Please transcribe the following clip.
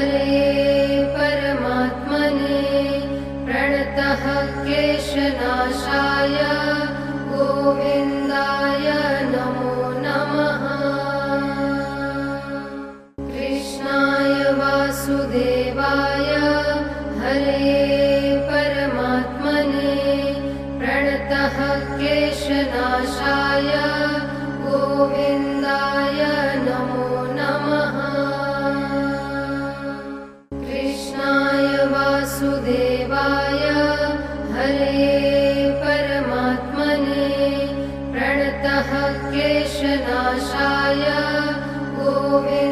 हरे परमात्मने प्रणतः क्लेशनाशाय गोविन्दाय नमो नमः। कृष्णाय वासुदेवाय हरे परमात्मने प्रणतः क्लेशनाशाय गोविन्दाय नमो नमः। कृष्णाय वासुदेवाय हरे परमात्मने प्रणतः क्लेशनाशाय गोविन्दाय